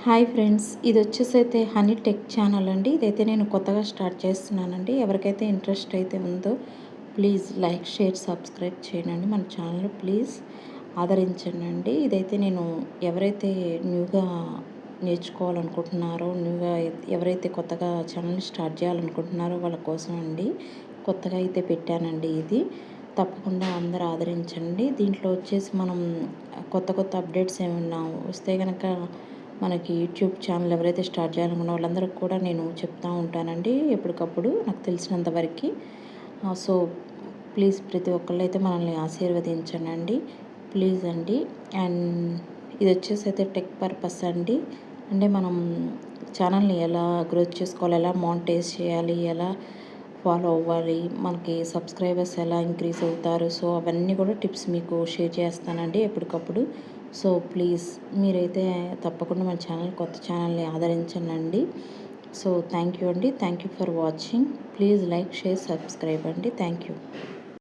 Hi friends, ఇది వచ్చేసైతే honey tech channel అండి. ఇదైతే నేను కొత్తగా స్టార్ట్ చేస్తున్నానండి. ఎవరికైతే ఇంట్రెస్ట్ అయితే ఉందో ప్లీజ్ లైక్, షేర్, సబ్స్క్రైబ్ చేయండి. మన ఛానల్ ప్లీజ్ ఆదరించండి. ఇదైతే నేను ఎవరైతే న్యూగా నేర్చుకోవాలనుకుంటున్నారో, న్యూగా ఎవరైతే కొత్తగా ఛానల్ స్టార్ట్ చేయాలనుకుంటున్నారో వాళ్ళ కోసం అండి. కొత్తగా అయితే పెట్టానండి ఇది. తప్పకుండా అందరూ ఆదరించండి. దీంట్లో వచ్చేసి మనం కొత్త కొత్త అప్డేట్స్ ఏమన్నా వస్తే కనుక మనకి యూట్యూబ్ ఛానల్ ఎవరైతే స్టార్ట్ చేయాలనుకున్న వాళ్ళందరికీ కూడా నేను చెప్తూ ఉంటానండి ఎప్పటికప్పుడు నాకు తెలిసినంత వరకు. సో ప్లీజ్ ప్రతి ఒక్కళ్ళు అయితే మనల్ని ఆశీర్వదించండి ప్లీజ్ అండి. అండ్ ఇది వచ్చేసి అయితే టెక్ పర్పస్ అండి. అంటే మనం ఛానల్ని ఎలా గ్రోత్ చేసుకోవాలి, ఎలా మానిటైజ్ చేయాలి, ఎలా ఫాలో అవ్వాలి, మనకి సబ్స్క్రైబర్స్ ఎలా ఇంక్రీజ్ అవుతారు, సో అవన్నీ కూడా టిప్స్ మీకు షేర్ చేస్తానండి ఎప్పటికప్పుడు. సో ప్లీజ్ మీరైతే తప్పకుండా మన ఛానల్, కొత్త ఛానల్ని ఆదరించండి. సో థ్యాంక్ యూ అండి. Thank you for watching. Please like, share, subscribe అండి. Thank you.